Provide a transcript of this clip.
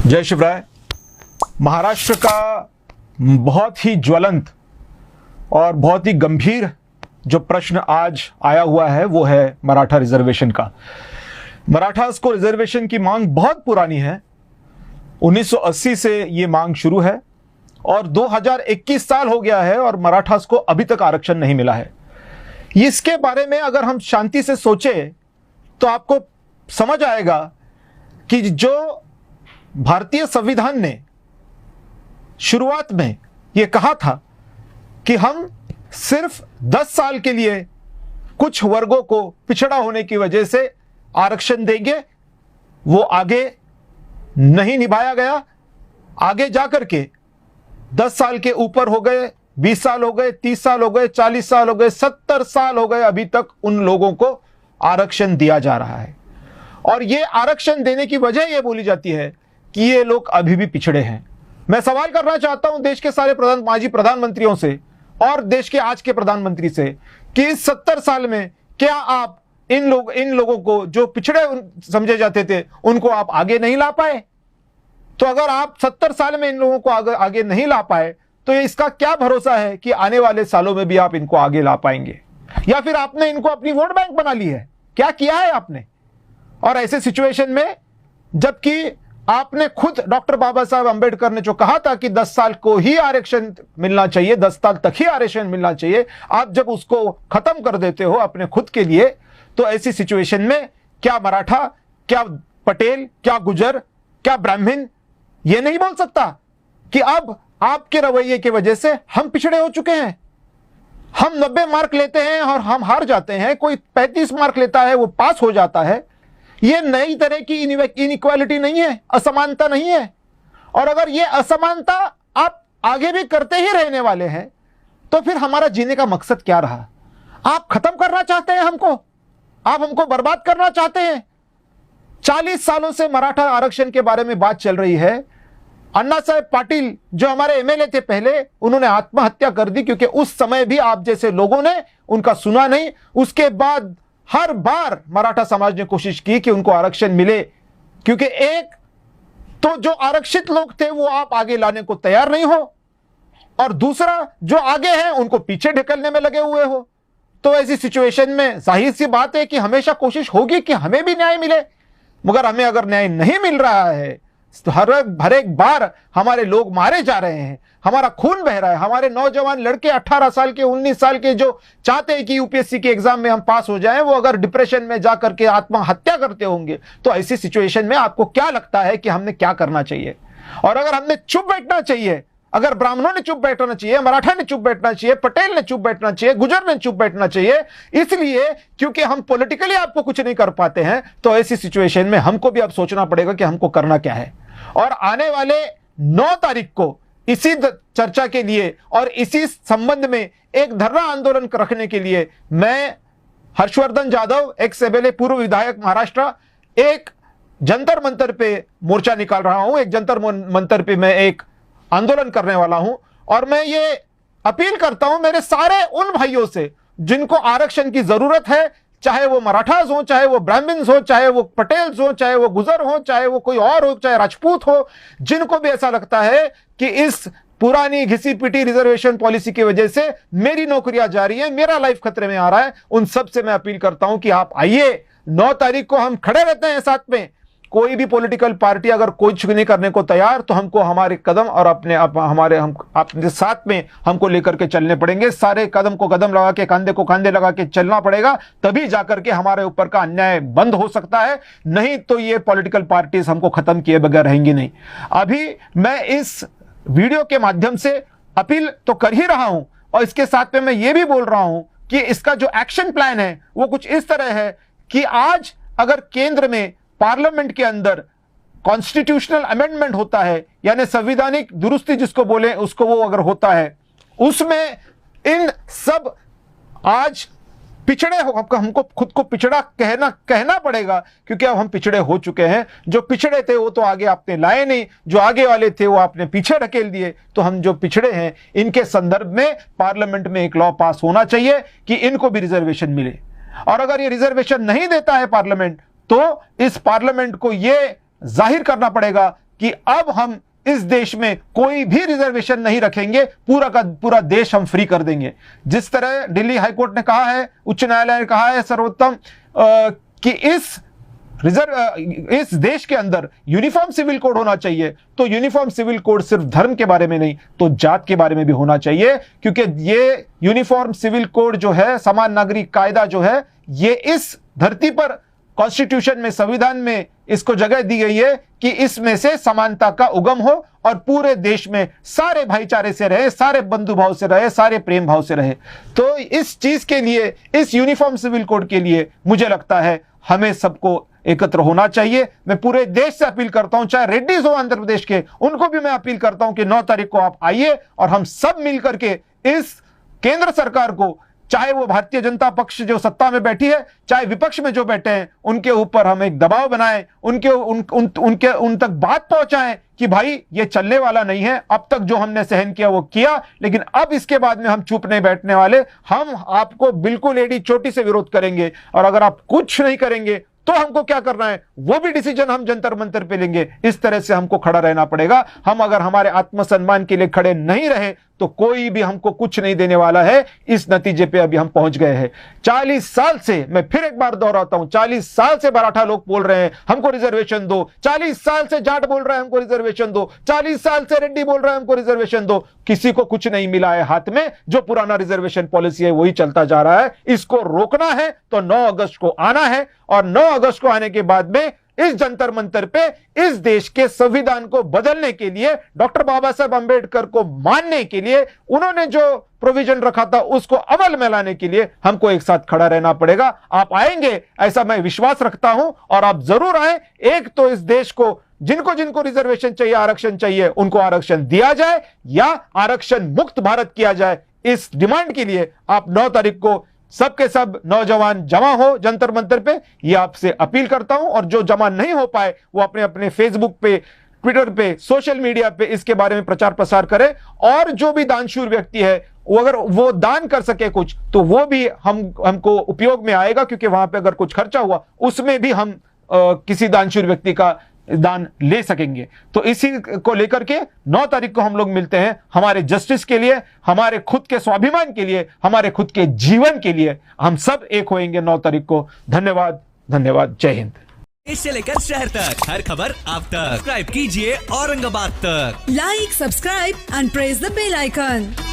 जय शिवराय। महाराष्ट्र का बहुत ही ज्वलंत और बहुत ही गंभीर जो प्रश्न आज आया हुआ है वो है मराठा रिजर्वेशन का। मराठास को रिजर्वेशन की मांग बहुत पुरानी है, 1980 से ये मांग शुरू है और 2021 साल हो गया है और मराठास को अभी तक आरक्षण नहीं मिला है। इसके बारे में अगर हम शांति से सोचें तो आपको समझ आएगा कि जो भारतीय संविधान ने शुरुआत में यह कहा था कि हम सिर्फ 10 साल के लिए कुछ वर्गों को पिछड़ा होने की वजह से आरक्षण देंगे, वो आगे नहीं निभाया गया। आगे जाकर के 10 साल के ऊपर हो गए, 20 साल हो गए, 30 साल हो गए, 40 साल हो गए, 70 साल हो गए, अभी तक उन लोगों को आरक्षण दिया जा रहा है। और ये आरक्षण देने की वजह यह बोली जाती है कि ये लोग अभी भी पिछड़े हैं। मैं सवाल करना चाहता हूं देश के सारे माजी प्रधानमंत्रियों से और देश के आज के प्रधानमंत्री से कि इस 70 साल में क्या आप इन लोगों को जो पिछड़े समझे जाते थे उनको आप आगे नहीं ला पाए? तो अगर आप 70 साल में इन लोगों को आगे नहीं ला पाए तो इसका क्या भरोसा है कि आने वाले सालों में भी आप इनको आगे ला पाएंगे? या फिर आपने इनको अपनी वोट बैंक बना ली है? क्या किया है आपने? और ऐसे सिचुएशन में जबकि आपने खुद डॉक्टर बाबा साहब अंबेडकर ने जो कहा था कि 10 साल को ही आरक्षण मिलना चाहिए, 10 साल तक ही आरक्षण मिलना चाहिए, आप जब उसको खत्म कर देते हो अपने खुद के लिए, तो ऐसी सिचुएशन में क्या मराठा, क्या पटेल, क्या गुजर, क्या ब्राह्मण ये नहीं बोल सकता कि अब आपके रवैये की वजह से हम पिछड़े हो चुके हैं? हम 90 मार्क लेते हैं और हम हार जाते हैं, कोई 35 मार्क लेता है वो पास हो जाता है। ये नई तरह की इनइक्वालिटी नहीं है, असमानता नहीं है। और अगर ये असमानता आप आगे भी करते ही रहने वाले हैं तो फिर हमारा जीने का मकसद क्या रहा? आप खत्म करना चाहते हैं हमको, आप हमको बर्बाद करना चाहते हैं। 40 सालों से मराठा आरक्षण के बारे में बात चल रही है। अन्ना साहब पाटिल जो हमारे एमएलए थे पहले, उन्होंने आत्महत्या कर दी क्योंकि उस समय भी आप जैसे लोगों ने उनका सुना नहीं। उसके बाद हर बार मराठा समाज ने कोशिश की कि उनको आरक्षण मिले, क्योंकि एक तो जो आरक्षित लोग थे वो आप आगे लाने को तैयार नहीं हो और दूसरा जो आगे हैं उनको पीछे ढकेलने में लगे हुए हो। तो ऐसी सिचुएशन में जाहिर सी बात है कि हमेशा कोशिश होगी कि हमें भी न्याय मिले, मगर हमें अगर न्याय नहीं मिल रहा है तो हर एक बार हमारे लोग मारे जा रहे हैं, हमारा खून बह रहा है, हमारे नौजवान लड़के 18 साल के 19 साल के जो चाहते हैं कि यूपीएससी के एग्जाम में हम पास हो जाएं, वो अगर डिप्रेशन में जाकर के आत्महत्या करते होंगे तो ऐसी सिचुएशन में आपको क्या लगता है कि हमने क्या करना चाहिए? और अगर हमने चुप बैठना चाहिए, अगर ब्राह्मणों ने चुप बैठना चाहिए, मराठा ने चुप बैठना चाहिए, पटेल ने चुप बैठना चाहिए, गुजर ने चुप बैठना चाहिए, इसलिए क्योंकि हम पॉलिटिकली आपको कुछ नहीं कर पाते हैं, तो ऐसी सिचुएशन में हमको भी अब सोचना पड़ेगा कि हमको करना क्या है। और आने वाले 9 तारीख को इसी चर्चा के लिए और इसी संबंध में एक धरना आंदोलन रखने के लिए मैं हर्षवर्धन जाधव, एक्स एमएलए, पूर्व विधायक महाराष्ट्र, एक जंतर मंतर पे मोर्चा निकाल रहा हूं। एक जंतर मंतर पे मैं एक आंदोलन करने वाला हूं और मैं ये अपील करता हूं मेरे सारे उन भाइयों से जिनको आरक्षण की जरूरत है, चाहे वो मराठास हो, चाहे वो ब्राह्मण्स हो, चाहे वो पटेल्स हो, चाहे वो गुजर हो, चाहे वो कोई और हो, चाहे राजपूत हो, जिनको भी ऐसा लगता है कि इस पुरानी घिसी पिटी रिजर्वेशन पॉलिसी की वजह से मेरी नौकरियां जा रही है, मेरा लाइफ खतरे में आ रहा है, उन सब से मैं अपील करता हूं कि आप आइए। 9 तारीख को हम खड़े रहते हैं साथ में। कोई भी पॉलिटिकल पार्टी अगर कुछ नहीं करने को तैयार तो हमको हमारे कदम और अपने साथ में हमको लेकर के चलने पड़ेंगे। सारे कदम को कदम लगा के, कांधे को कांधे लगा के चलना पड़ेगा, तभी जाकर के हमारे ऊपर का अन्याय बंद हो सकता है। नहीं तो ये पॉलिटिकल पार्टीज हमको खत्म किए बगैर रहेंगी नहीं। अभी मैं इस वीडियो के माध्यम से अपील तो कर ही रहा हूं और इसके साथ में मैं ये भी बोल रहा हूं कि इसका जो एक्शन प्लान है वो कुछ इस तरह है कि आज अगर केंद्र में पार्लियामेंट के अंदर कॉन्स्टिट्यूशनल अमेंडमेंट होता है, यानी संवैधानिक दुरुस्ती जिसको बोले उसको, वो अगर होता है, उसमें इन सब आज पिछड़े हमको खुद को पिछड़ा कहना पड़ेगा क्योंकि अब हम पिछड़े हो चुके हैं। जो पिछड़े थे वो तो आगे आपने लाए नहीं, जो आगे वाले थे वो आपने पीछे ढकेल दिए। तो हम जो पिछड़े हैं इनके संदर्भ में पार्लियामेंट में एक लॉ पास होना चाहिए कि इनको भी रिजर्वेशन मिले। और अगर ये रिजर्वेशन नहीं देता है पार्लियामेंट तो इस पार्लियामेंट को ये जाहिर करना पड़ेगा कि अब हम इस देश में कोई भी रिजर्वेशन नहीं रखेंगे, पूरा का पूरा देश हम फ्री कर देंगे। जिस तरह दिल्ली हाईकोर्ट ने कहा है, उच्च न्यायालय ने कहा है सर्वोत्तम कि इस देश के अंदर यूनिफॉर्म सिविल कोड होना चाहिए, तो यूनिफॉर्म सिविल कोड सिर्फ धर्म के बारे में नहीं तो जात के बारे में भी होना चाहिए, क्योंकि ये यूनिफॉर्म सिविल कोड जो है, समान नागरिक कायदा जो है, ये इस धरती पर कॉन्स्टिट्यूशन में, संविधान में इसको जगह दी गई है कि इसमें से समानता का उगम हो और पूरे देश में सारे भाईचारे से रहे, सारे बंधु भाव से रहे, सारे प्रेम भाव से रहे। तो इस चीज के लिए, इस यूनिफॉर्म सिविल कोड के लिए मुझे लगता है हमें सबको एकत्र होना चाहिए। मैं पूरे देश से अपील करता हूं, चाहे रेड्डीज हो आंध्र प्रदेश के, उनको भी मैं अपील करता हूं कि 9 तारीख को आप आइए और हम सब मिलकर के इस केंद्र सरकार को, चाहे वो भारतीय जनता पक्ष जो सत्ता में बैठी है, चाहे विपक्ष में जो बैठे हैं, उनके ऊपर हम एक दबाव बनाएं, उन तक बात पहुंचाएं कि भाई ये चलने वाला नहीं है। अब तक जो हमने सहन किया वो किया, लेकिन अब इसके बाद में हम चुप नहीं बैठने वाले। हम आपको बिल्कुल एड़ी चोटी से विरोध करेंगे, और अगर आप कुछ नहीं करेंगे तो हमको क्या करना है वो भी डिसीजन हम जंतर मंतर पे लेंगे। इस तरह से हमको खड़ा रहना पड़ेगा। हम अगर हमारे आत्मसम्मान के लिए खड़े नहीं रहे तो कोई भी हमको कुछ नहीं देने वाला है। इस नतीजे पे अभी हम पहुंच गए हैं। 40 साल से, मैं फिर एक बार दोहराता हूं, 40 साल से मराठा लोग बोल रहे हैं हमको रिजर्वेशन दो, 40 साल से जाट बोल रहे हैं हमको रिजर्वेशन दो, 40 साल से रेड्डी बोल रहे हैं हमको रिजर्वेशन दो। किसी को कुछ नहीं मिला है हाथ में। जो पुराना रिजर्वेशन पॉलिसी है वही चलता जा रहा है। इसको रोकना है तो 9 अगस्त को आना है, और 9 अगस्त को आने के बाद में इस जंतर मंतर पे इस देश के संविधान को बदलने के लिए, डॉक्टर बाबा साहब अंबेडकर को मानने के लिए, उन्होंने जो प्रोविजन रखा था उसको अमल में लाने के लिए हमको एक साथ खड़ा रहना पड़ेगा। आप आएंगे ऐसा मैं विश्वास रखता हूं, और आप जरूर आए। एक तो इस देश को जिनको जिनको रिजर्वेशन चाहिए, आरक्षण चाहिए, उनको आरक्षण दिया जाए या आरक्षण मुक्त भारत किया जाए। इस डिमांड के लिए आप 9 तारीख को सबके सब नौजवान जमा हो जंतर मंतर पे, ये आपसे अपील करता हूं। और जो जमा नहीं हो पाए वो अपने अपने फेसबुक पे, ट्विटर पे, सोशल मीडिया पे इसके बारे में प्रचार प्रसार करें। और जो भी दानशूर व्यक्ति है वो अगर वो दान कर सके कुछ, तो वो भी हमको उपयोग में आएगा, क्योंकि वहां पे अगर कुछ खर्चा हुआ उसमें भी हम किसी दानशूर व्यक्ति का दान ले सकेंगे। तो इसी को लेकर के 9 तारीख को हम लोग मिलते हैं, हमारे जस्टिस के लिए, हमारे खुद के स्वाभिमान के लिए, हमारे खुद के जीवन के लिए। हम सब एक होएंगे 9 तारीख को। धन्यवाद, धन्यवाद। जय हिंद। इससे लेकर शहर तक हर खबर आप तक। सब्सक्राइब कीजिए औरंगाबाद तक। Like, subscribe and press the bell icon.